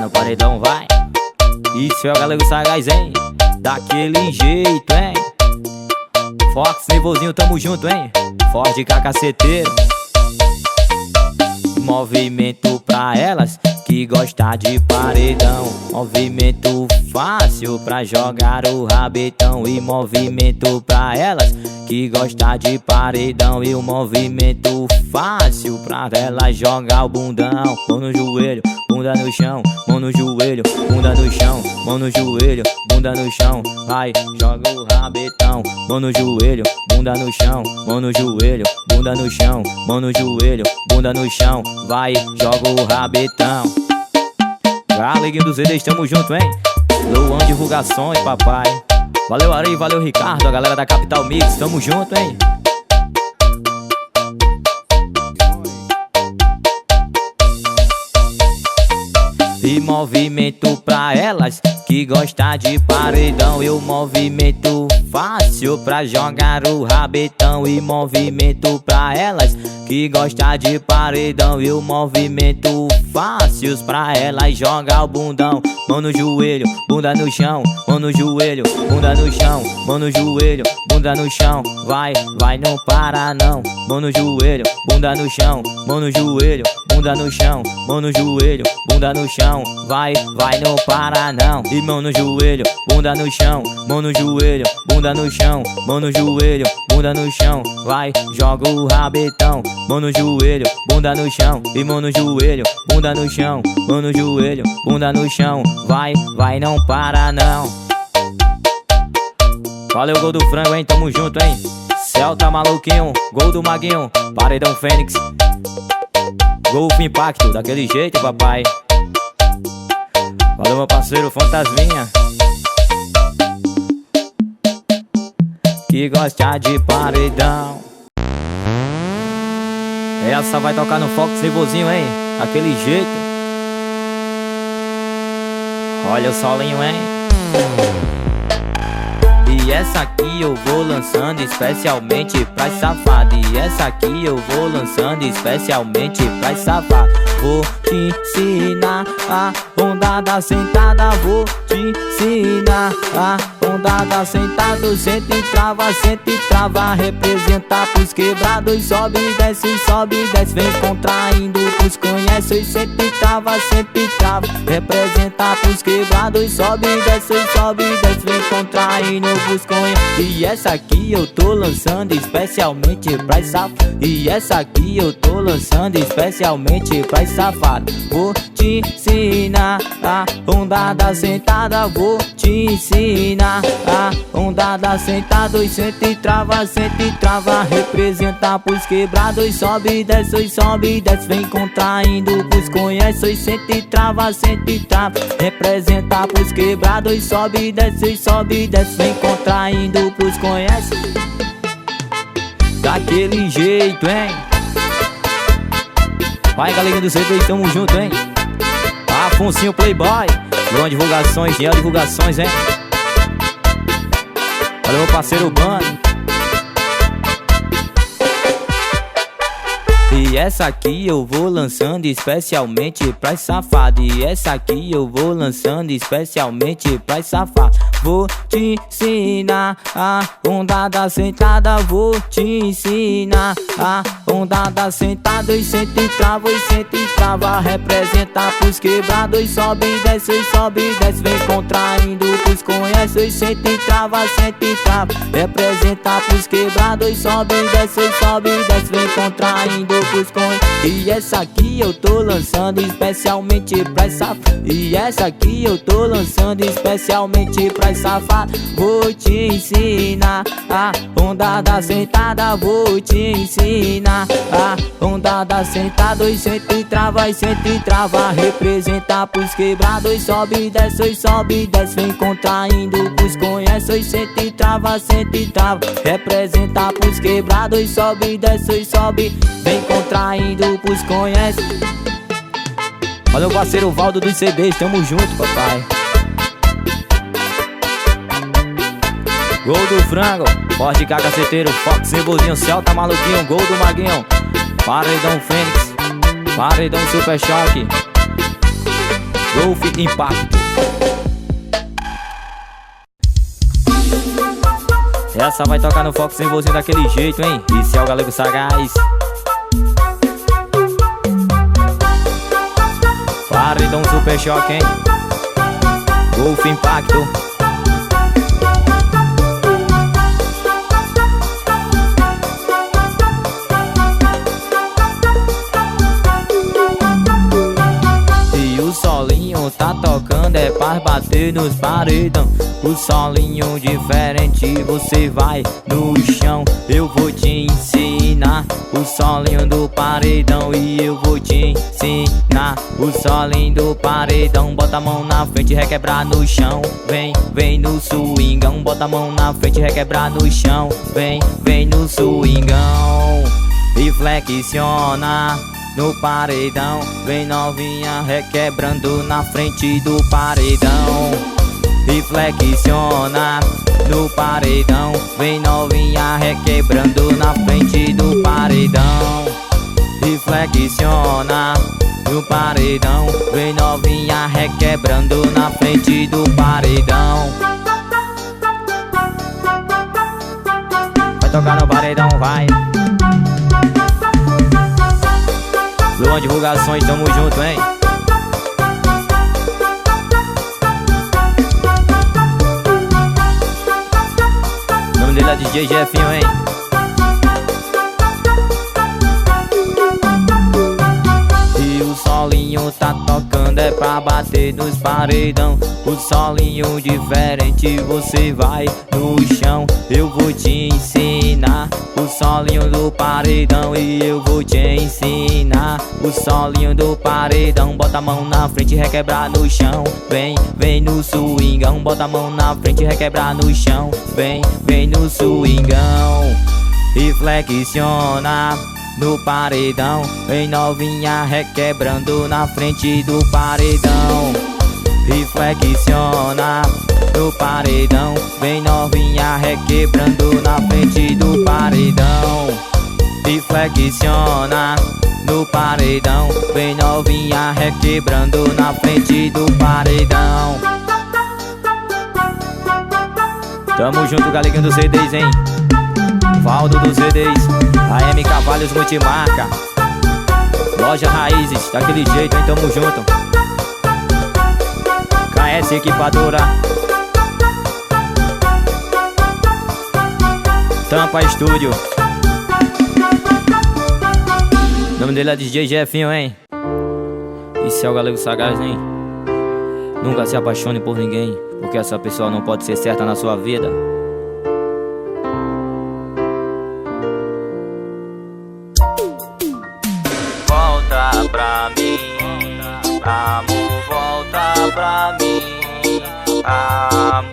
no paredão, vai. Isso é o Galego Sagaz, hein? Daquele jeito, hein? Fox, nervosinho, tamo junto, hein? Forte cacaceteiro. Movimento pra elas que gosta de paredão. Movimento fácil pra jogar o rabetão. E movimento pra elas que gosta de paredão. E o movimento fácil pra elas jogar o bundão. Mão no joelho, bunda no chão. Mão no joelho, bunda no chão. Mão no joelho, bunda no chão. Vai, joga o rabetão. Mão no joelho, bunda no chão. Mão no joelho, bunda no chão. Mão no joelho, bunda no chão. Vai, joga o rabetão. Galeguinho dos ZD, estamos junto, hein? Luan Divulgações, papai. Valeu Ari, valeu Ricardo, a galera da Capital Mix, tamo junto, hein? E movimento pra elas que gosta de paredão. E o movimento fácil pra jogar o rabetão. E movimento pra elas que gosta de paredão. E o movimento fácil pra elas jogar o bundão. Mão no joelho, bunda no chão. Mão no joelho, bunda no chão. Mão no joelho, bunda no chão. Vai, vai, não para não. Mão no joelho, bunda no chão. Mão no joelho, bunda no chão. Mão no joelho, bunda no chão. Vai, vai, não para não. E mão no joelho, bunda no chão. Mão no joelho, bunda no chão. Mão no joelho, bunda no chão. Vai, joga o rabetão. Mão no joelho, bunda no chão. E mão no joelho, bunda no chão. Mão no joelho, bunda no chão. Vai, vai, não para não. Valeu, gol do frango, hein? Tamo junto, hein? Celta maluquinho, gol do Maguinho. Paredão Fênix. Golf Impacto, daquele jeito, papai. Valeu, meu parceiro Fantasminha, que gosta de paredão. Essa vai tocar no Fox nervosinho, hein? Daquele jeito. Olha o solinho, hein? E essa aqui eu vou lançando especialmente pra safado. E essa aqui eu vou lançando especialmente pra safado. Vou te ensinar a onda da sentada. Vou te ensinar a onda da sentada. Senta e trava, representa pros quebrados. Sobe e desce, vem contraindo pros conhece. Senta e trava, representa pros quebrados. Sobe e desce, vem contraindo pros conhece. E essa aqui eu tô lançando especialmente pra safado. E essa aqui eu tô lançando especialmente pra safado. Vou te ensinar a onda da sentada. Vou te ensinar a onda da sentada. Senta e trava, representa pros quebrados. Sobe e desce, vem contraindo pros conhece. Senta e trava, representa pros quebrados. Sobe e desce, vem contraindo pros conhece. Daquele jeito, hein? Vai, galerinha do CD, tamo junto, hein? Afonsinho Playboy, Luan Divulgações, Gel Divulgações, hein? Valeu, meu parceiro Bando. E essa aqui eu vou lançando especialmente pra safado. E essa aqui eu vou lançando especialmente pra safado. Vou te ensinar a onda da sentada. Vou te ensinar a onda da sentada. E senta e trava, representa pros quebrados. Sobe e desce, vem contraindo pros conhece. Senta e trava, representa pros quebrados. Sobe e desce, vem contraindo pros conhece. E essa aqui eu tô lançando especialmente pra safado. E essa aqui eu tô lançando especialmente pra safado. Vou te ensinar a onda da sentada. Vou te ensinar a onda da sentada. E senta e trava, representa pros quebrados. Sobe e desce, vem contraindo pros conhece. Senta e trava, representa pros quebrados. Sobe e desce, vem contraindo pros conhece. Valeu, parceiro Valdo dos CDs, tamo junto, papai. Gol do frango, forte cacaceteiro, Fox nervosinho, Celta maluquinho, gol do Maguinho. Paredão Fênix, paredão Super Choque. Golf Impacto. Essa vai tocar no foco sem vozinho daquele jeito, hein? Esse é o Galego Sagaz. Paredão Super Choque, hein? Golf Impacto. E o solinho tá tocando, é pra bater nos paredão. O solinho diferente, você vai no chão. Eu vou te ensinar o solinho do paredão. E eu vou te ensinar o solinho do paredão. Bota a mão na frente, requebrar no chão. Vem, vem no swingão. Bota a mão na frente, requebrar no chão. Vem, vem no swingão. E flexiona no paredão. Vem novinha requebrando na frente do paredão. E flexiona no paredão. Vem novinha requebrando na frente do paredão. E flexiona no paredão. Vem novinha requebrando na frente do paredão. Vai tocar no paredão, vai. Luan Divulgações, tamo junto, hein? O nome dele é DJ Jefinho, hein? E o solinho tá tocando, é pra bater nos paredão. O solinho diferente, você vai no chão. Eu vou te ensinar o solinho do paredão. E eu vou te ensinar o solinho do paredão. Bota a mão na frente, requebrar no chão. Vem, vem no swingão. Bota a mão na frente, requebrar no chão. Vem, vem no swingão. E flexiona no paredão. Vem novinha requebrando na frente do paredão. E flexiona no paredão. Vem novinha requebrando na frente do paredão. E flexiona no paredão. Vem novinha requebrando na frente do paredão. Tamo junto, galeguinho dos CDs, hein? Valdo dos CDs, AM Cavalhos Multimarca, Loja Raízes, daquele jeito, hein? Tamo junto. KS Equipadora, Tampa Estúdio. O nome dele é DJ Jefinho, hein? Esse é o Galego Sagaz, hein? Nunca se apaixone por ninguém, porque essa pessoa não pode ser certa na sua vida. Volta pra mim, amor, volta pra mim, amor,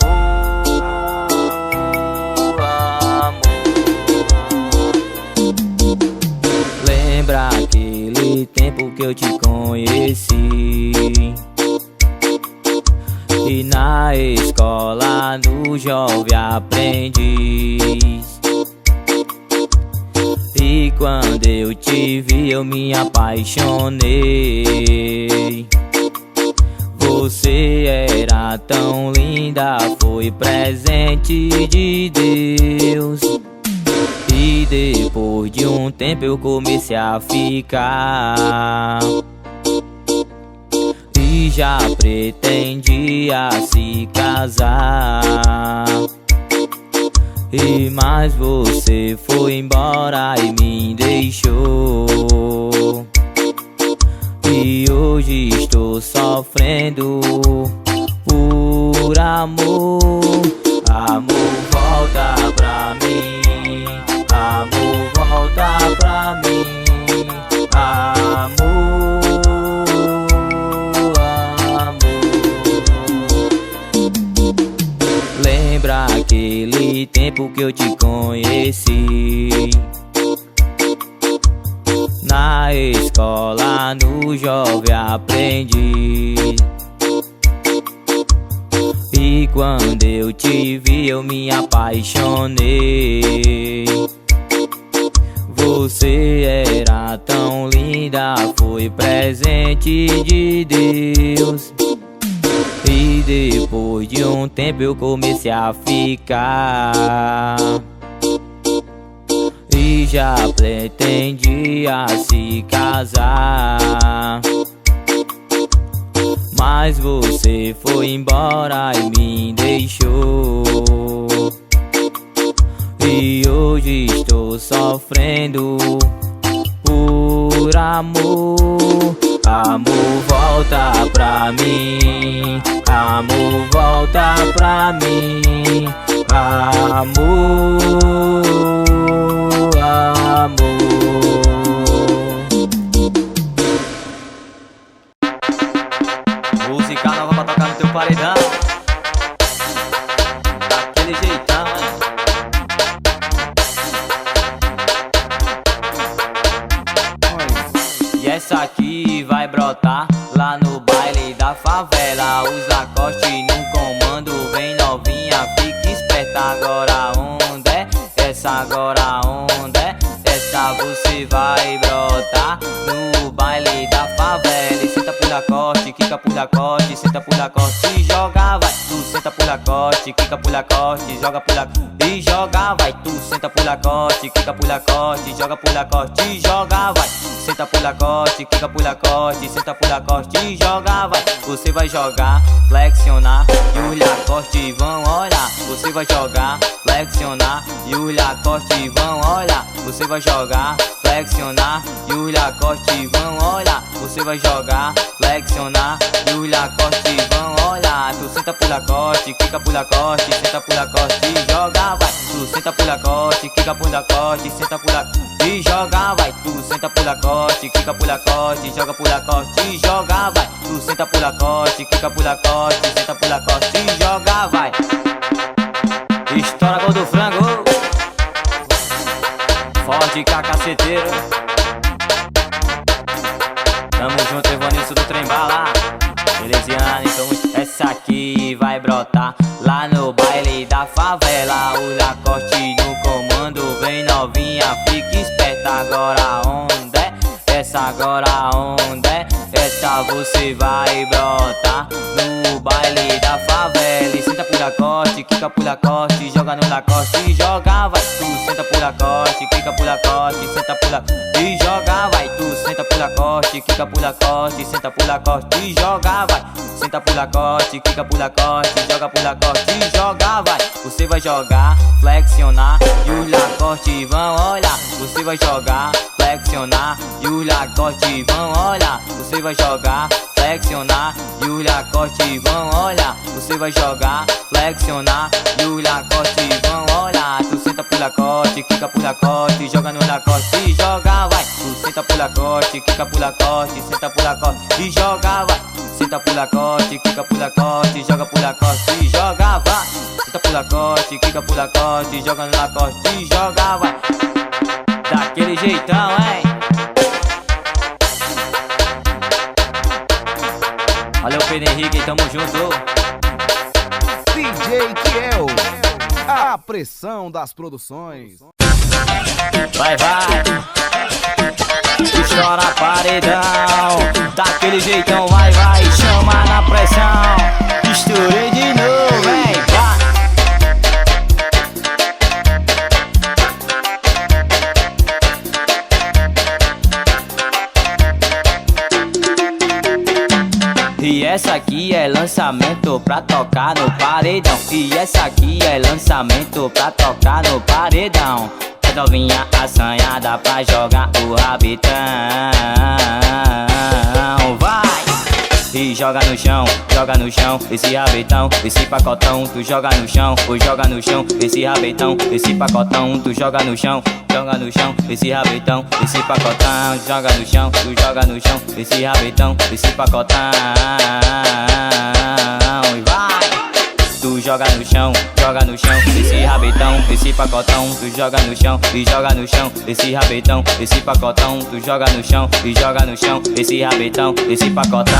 amor. Lembra aquele tempo que eu te conheci, e na escola do Jovem Aprendiz. E quando eu te vi eu me apaixonei. Você era tão linda, foi presente de Deus. E depois de um tempo eu comecei a ficar, e já pretendia se casar. E mas você foi embora e me deixou. E hoje estou sofrendo por amor. Amor, volta pra mim, amor, volta pra mim, amor, amor. Lembra aquele tempo que eu te conheci, na escola no Jovem Aprendiz. E quando eu te vi eu me apaixonei. Você era tão linda, vida foi presente de Deus. E depois de um tempo eu comecei a ficar, e já pretendia se casar. Mas você foi embora e me deixou, e hoje estou sofrendo por amor. Amor, volta pra mim. Amor, volta pra mim. Amor, amor. Música nova pra tocar no teu paredão, daquele jeitão, hein? E essa aqui vai brotar lá no baile da favela. Os acostes no comando, vem novinha, fica esperta. Agora onde é? Essa agora onde é? Essa você vai brotar no baile da favela. E senta por acoste, quica por acoste, senta por acoste e joga, vai. Tu senta por acoste, quica por acoste, joga por acoste e joga, vai. Tu senta por acoste, quica por acoste, joga por acoste e joga, vai. Senta por acoste, quica por acoste, senta por acoste e joga, vai. Você vai jogar, flexionar e os Lacoste vão olhar. Você vai jogar, flexionar e os Lacoste vão olhar. Você vai jogar, flexionar e os Lacoste vão olhar. Você vai jogar, flexionar e os Lacoste vão olhar. Tu senta por acoste, quica por acoste, senta por acoste e joga, vai. Tu senta por acoste, quica por acoste, senta por acoste e joga, vai. Tu senta por acoste, quica por acoste, joga por acoste e joga, vai. Tu senta por acoste, quica por acoste, senta por acoste e joga, vai. Estoura gol do frango, forte cacaceteiro. Tamo junto, Evanilson do Trem Bala. Elesiane, então essa aqui vai brotar lá no baile da favela. O Lacoste no comando, vem novinha, fica esperta. Agora onde é? Essa agora onde é? Essa você vai brotar no baile da favela. E senta por acoste, quica por acoste, joga no Lacoste e joga, vai. Tu senta por acoste, quica por acoste, senta por acoste e joga, vai. Tu senta por acoste, quica por acoste, senta por acoste e joga, vai. Senta por acoste, quica por acoste, joga por acoste e joga, vai. Você vai jogar, flexionar e os Lacoste vão olhar. Você vai jogar, flexionar e os Lacoste vão olhar. Você vai jogar, flexionar e os Lacoste vão olhar. Você vai jogar, flexionar e os Lacoste vão olhar. Tu senta por acoste, quica por acoste, joga no Lacoste e joga, vai. Tu senta por acoste, quica por acoste, senta por acoste e joga, vai. Senta por acoste, quica por acoste, joga por acoste e joga, vai. Senta por acoste, quica por acoste, joga no Lacoste e joga, vai. Daquele jeitão, hein? Valeu, Pedro Henrique, tamo junto. DJ Kiel, a pressão das produções. Vai, vai. Estoura paredão, daquele jeitão, vai, vai. Chama na pressão. Estourei de novo, vem, vai. E essa aqui é lançamento pra tocar no paredão. E essa aqui é lançamento pra tocar no paredão. É novinha assanhada pra jogar o rabitão. Vai! E joga no chão, esse rabetão, esse pacotão. Tu joga no chão, ou joga no chão, esse rabetão, esse pacotão. Tu joga no chão, esse rabetão, esse pacotão. Joga no chão, tu joga no chão, esse rabetão, esse pacotão. E vai! Tu joga no chão, esse rabetão, esse pacotão. Tu joga no chão e joga no chão, esse rabetão, esse pacotão. Tu joga no chão e joga no chão, esse rabetão, esse pacotão.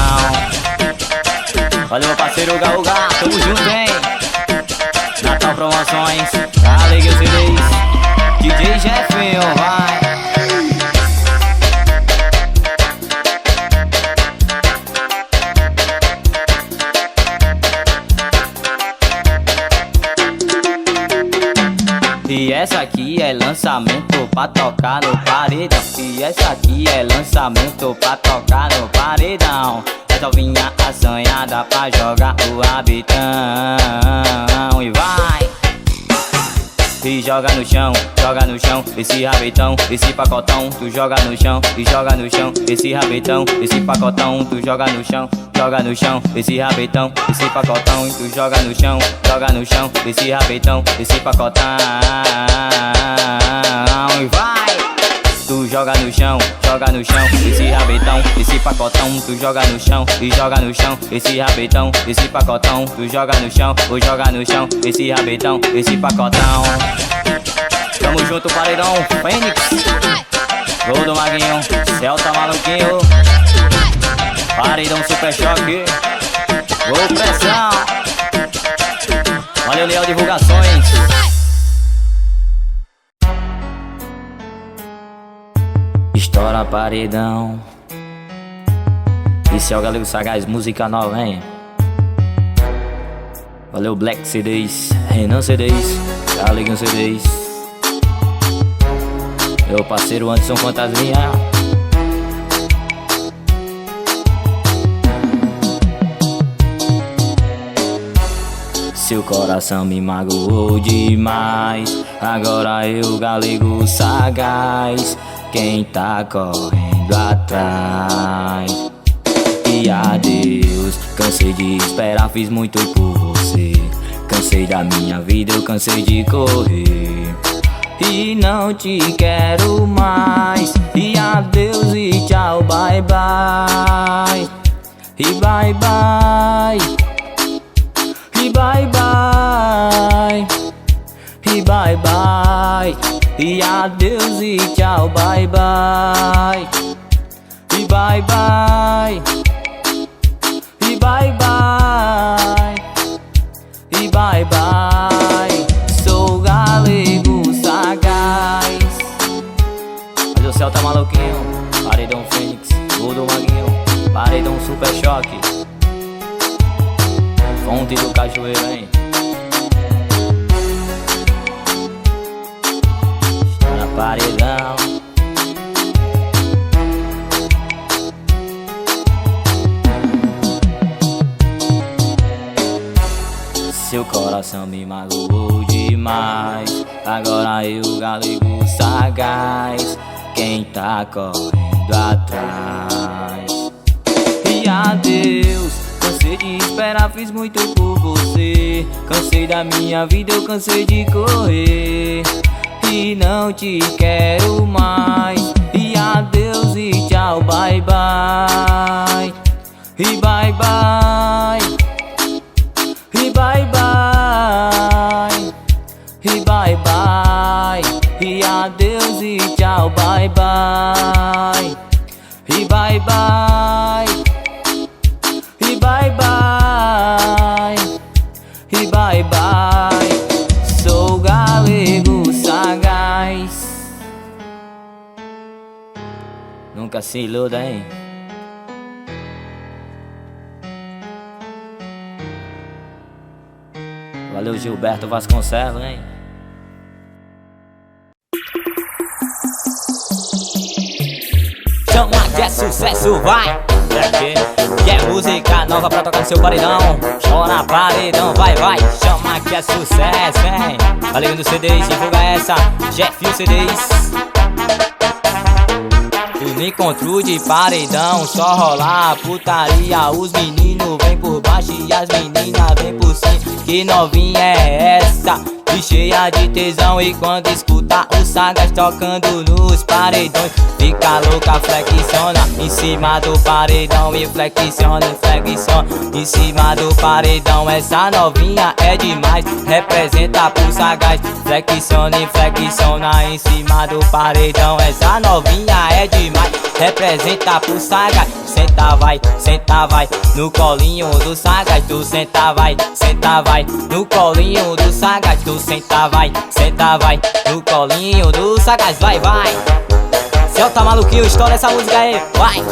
Valeu, meu parceiro Gaúga, tamo junto, hein? Natal Promoções, Alegria CDs, DJ Jefinho, vai. essa aqui é lançamento pra tocar no paredão. E essa aqui é lançamento pra tocar no paredão. É novinha assanhada pra jogar o rabetão. E vai! E joga no chão, esse rabetão, esse pacotão. Tu joga no chão, e joga no chão, esse rabetão, esse pacotão. Tu joga no chão, esse rabetão, esse pacotão. Tu joga no chão, esse rabetão, esse pacotão. E vai! Tu joga no chão, esse rabetão, esse pacotão. Tu joga no chão, e joga no chão, esse rabetão, esse pacotão. Tu joga no chão, ou joga no chão, esse rabetão, esse pacotão. Tamo junto, paredão Fênix. Gol do Maguinho, Celta maluquinho. Paredão Super Choque. Gol pressão. Valeu, Leal Divulgações. Estoura paredão. Esse é o Galego Sagaz, música nova, hein? Valeu, Black CDs, Renan CDs, Galeguinho CDs. Meu parceiro Anderson Fantasminha. Seu coração me magoou demais. Agora eu, Galego Sagaz, quem tá correndo atrás. E adeus, cansei de esperar, fiz muito por você. Cansei da minha vida, eu cansei de correr. E não te quero mais. E adeus e tchau, bye bye. E bye bye. E bye bye. E bye bye. E adeus e tchau, bye bye. E bye bye. E bye bye. E bye bye. Sou Galego Sagaz. Olha o Celta maluquinho. Paredão Fênix, gol do Maguinho. Paredão Super Choque. Fonte do Cajueiro, hein? Paredão. Seu coração me magoou demais. Agora eu, Galego Sagaz, quem tá correndo atrás. E adeus, cansei de esperar, fiz muito por você. Cansei da minha vida, eu cansei de correr. E não te quero mais. E adeus e tchau, bye bye. E bye bye. E bye bye. E bye bye. E adeus e tchau, bye bye. E bye bye. E bye bye. E bye bye. Sou Galego Sagaz. Nunca se iluda, hein? Valeu, Gilberto Vasconcelos, hein? Chama que é sucesso, vai! Que é música nova pra tocar no seu paredão. Chora paredão, vai, vai. Chama que é sucesso, hein? Valeu do CDs, divulga essa. Jefinho CDs. O encontro de paredão, só rolar putaria. Os meninos vêm por baixo e as meninas vêm por cima. Que novinha é essa? E cheia de tesão. E quando escuta o Sagaz tocando nos paredões, fica louca, flexiona em cima do paredão. E flexiona, flexiona em cima do paredão. Essa novinha é demais, representa pro Sagaz. Flexiona e flexiona em cima do paredão. Essa novinha é demais, representa pro Sagaz. Senta vai, no colinho do Sagaz. Tu senta vai, no colinho do Sagaz. Tu senta vai, no colinho do Sagaz. Vai, vai. Celta maluquinho, estoura essa música aí, vai.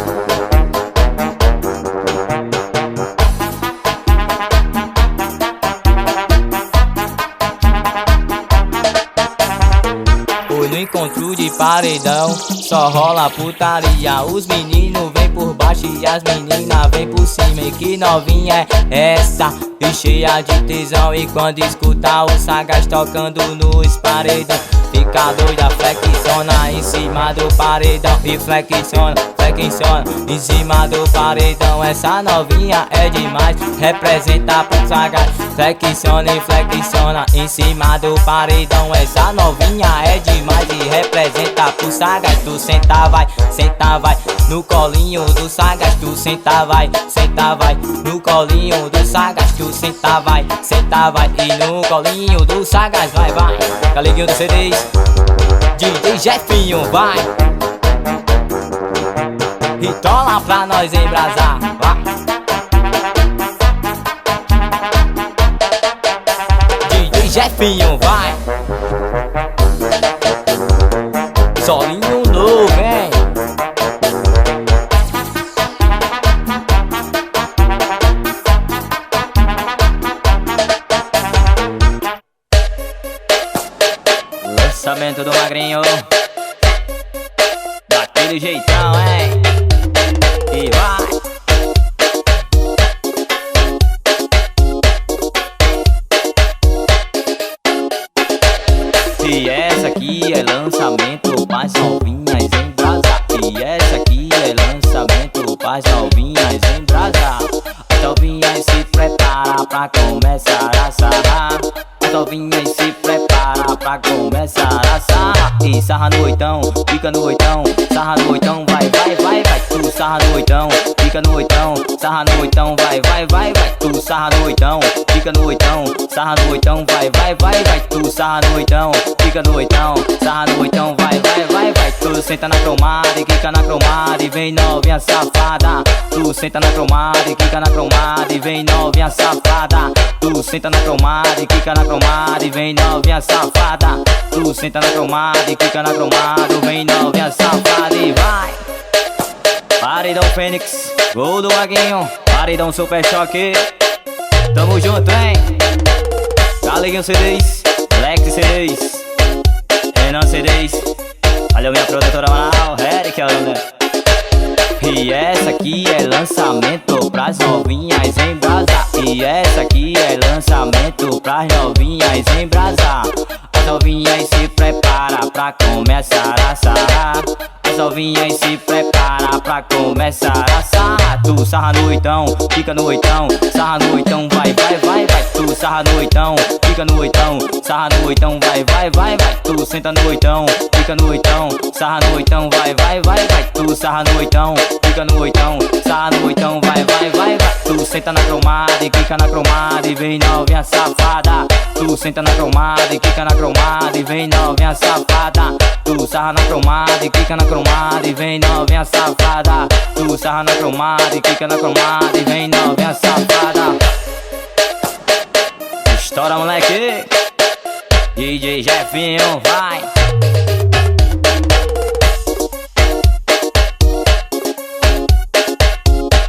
paredão só rola putaria. Os meninos vêm por baixo e as meninas vêm por cima. E que novinha é essa? E cheia de tesão. E quando escuta o Sagaz tocando nos paredão, fica doida, flexiona em cima do paredão. E flexiona, flexiona em cima do paredão. Essa novinha é demais, representa pro Sagaz. Flexiona e flexiona em cima do paredão. Essa novinha é demais e representa pro Sagaz. Tu senta vai no colinho do Sagaz. Tu senta vai no colinho do Sagaz. Tu senta vai e no colinho do Sagaz. Vai, Galeguinho do CDs, DJ Jefinho, vai. E tola pra nós embrasar, vai. DJ Jefinho, vai. Solinho novo, hein. Lançamento do Magrinho, daquele jeitão, hein. E vai. E essa aqui é lançamento pras novinhas em brasa. E essa aqui é lançamento pras novinhas em brasa. As novinhas se prepara pra começar a sarrar. As novinhas se prepara pra começar a sarrar. E sarra no oitão, fica no oitão. Sarra no oitão, vai. Tu sarra no oitão, fica no oitão. Sarra no oitão, vai. Tu sarra no oitão, fica no oitão. Sarra no oitão, vai. Tu sarra no oitão, fica no oitão. Sarra no oitão, vai. Tu senta na cromada e quica na cromada e vem novinha safada. Tu senta na cromada e quica na cromada e vem novinha safada. Tu senta na cromada e quica na cromada e vem novinha safada. Tu senta na cromada e quica na cromada e vem novinha safada. E vai. Paredão Fênix, gol do Maguinho. Paredão Super Choque, tamo junto, hein. Galeguinho CDs, Lex CDs, Renan CDs. Valeu minha produtora Manaus, Eric, e essa aqui é lançamento pras novinhas em brasa. E essa aqui é lançamento pras novinhas em brasa. As novinhas se prepara pra começar a sarrar. As novinhas se prepara pra começar a sarrar. Tu sarra no oitão, fica no oitão. Sarra no oitão, vai. Tu sarra no oitão, fica no oitão. Sarra no oitão, vai. Tu senta no oitão, fica no oitão. Sarra no oitão, vai. Tu sarra no oitão, fica no oitão. Sarra no oitão, vai. Tu senta na cromada e quica na cromada e vem novinha safada. Tu senta na cromada e quica na cromada e vem novinha safada. Tu sarra na cromada e quica na cromada e vem novinha safada. Tu sarra na cromada e quica na cromada e vem novinha safada. Estoura, moleque. DJ Jefinho, vai.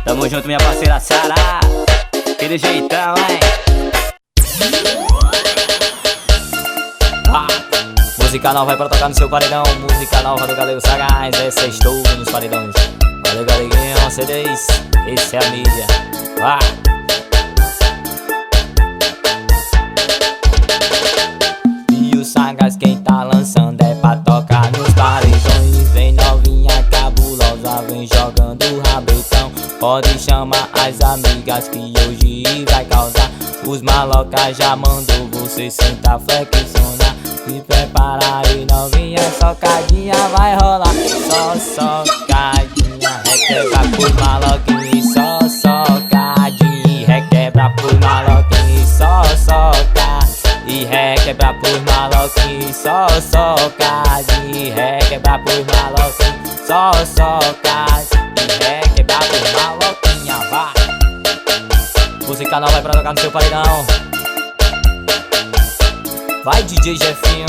Tamo junto, minha parceira Sara. Aquele jeitão, hein. Música nova vai pra tocar no seu paredão. Música nova do Galego Sagaz. Essa estou nos paredões. Valeu, Galeguinho, CDs. Esse é a mídia. Vai. E o Sagaz quem tá lançando é pra tocar nos paredões. Vem novinha cabulosa, vem jogando rabetão. Pode chamar as amigas que hoje vai causar. Os malocas já mandou você sentar, flexionar. Se prepara aí novinha, socadinha vai rolar. Só socadinha, requebra por maloquinho. Só socadinha, requebra por maloquinho. Só soca e requebra por maloquinho. Só socadinha, requebra por maloquinho. Só soca e requebra por maloquinha, vai. Música nova vai pra tocar no seu paredão. Vai, DJ Jefinho.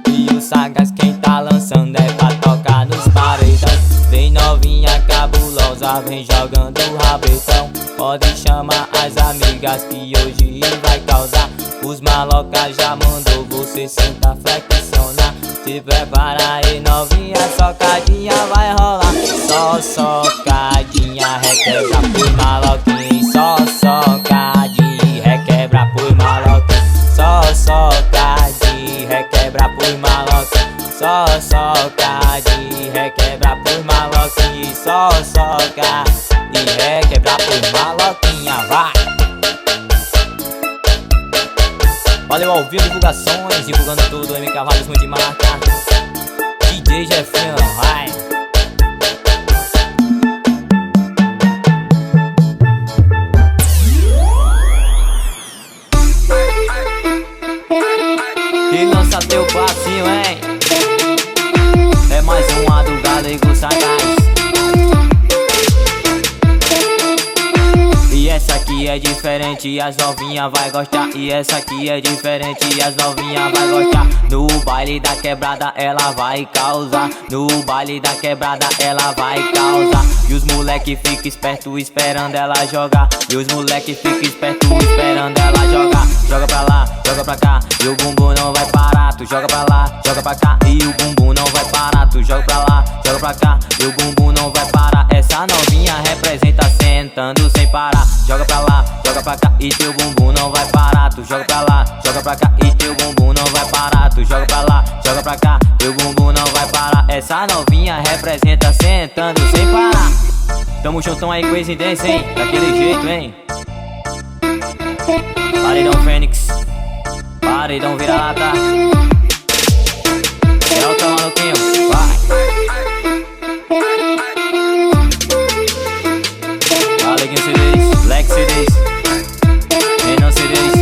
E o Sagaz quem tá lançando é pra tocar nos paredão. Vem novinha cabulosa, vem jogando rabetão. Pode chamar as amigas que hoje vai causar. Os malocas já mandou você sentar, flexionar. Se prepara aí novinha, socadinha vai rolar. Só socadinha, requebra por maloquinho. Só socadinha, requebra por maloquinho. Só socadinha, requebra por maloquinho. Só socadinha, requebra por maloquinho. Só soca e requebra por maloquinha, vai! Valeu ao vivo, divulgações, divulgando tudo, MK Vários Multimarca, DJ Jefinho, vai! E lança teu passinho, hein? É mais uma do Galego Sagaz. E essa aqui é diferente, as novinha vai gostar. E essa aqui é diferente, as novinha vai gostar. No baile da quebrada ela vai causar. No baile da quebrada ela vai causar. E os moleque fica esperto esperando ela jogar. E os moleque fica esperto esperando ela jogar. Joga pra lá, joga pra cá, e o bumbum não vai parar. Tu joga pra lá, joga pra cá, e o bumbum não vai parar. Tu joga pra lá, joga pra cá, e o bumbum não vai parar. Essa novinha representa sentando sem parar. Joga pra lá, joga pra cá, e teu bumbum não vai parar. Tu joga pra lá, joga pra cá, e teu bumbum não vai parar. Tu joga pra lá, joga pra cá, teu bumbum não vai parar. Essa novinha representa sentando sem parar. Tamo juntão aí com esse dance, hein? Daquele jeito, hein? Paredão Fênix, paredão vira-lata. Delta maluquinho, vai! Aleguinho CDs, Black CDs, Renan CDs.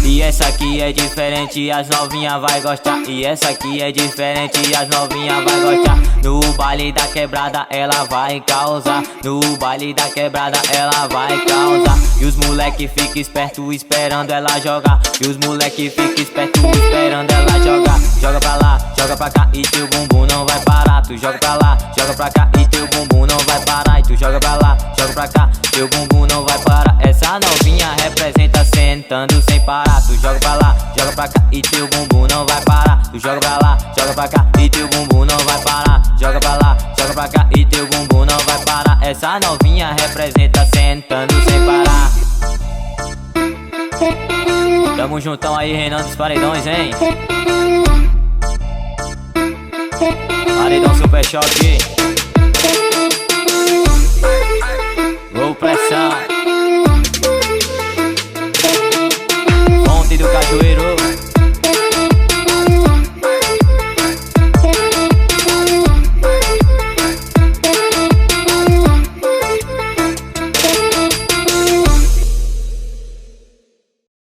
E essa aqui é diferente, as novinha vai gostar. E essa aqui é diferente, as novinha vai gostar. No baile da quebrada ela vai causar. No baile da quebrada ela vai causar. E os moleque fica esperto esperando ela jogar. E os moleque fica esperto esperando ela jogar. Joga pra lá, joga pra cá, e teu bumbum não vai parar. Tu joga pra lá, joga pra cá, e teu bumbum não vai parar. E tu joga pra lá, joga pra cá, teu bumbum não vai parar. Essa novinha representa sentando sem parar. Tu joga pra lá, joga pra cá, e teu bumbum não vai parar. Tu joga pra lá, joga pra cá, e teu bumbum não vai parar. Joga pra lá, joga pra cá, e teu bumbum não vai parar. Essa novinha representa sentando sem parar. Tamo juntão aí, Renan dos Paredões, hein? Paredão Super Choque. Vou pressão. Fonte do Cajueiro.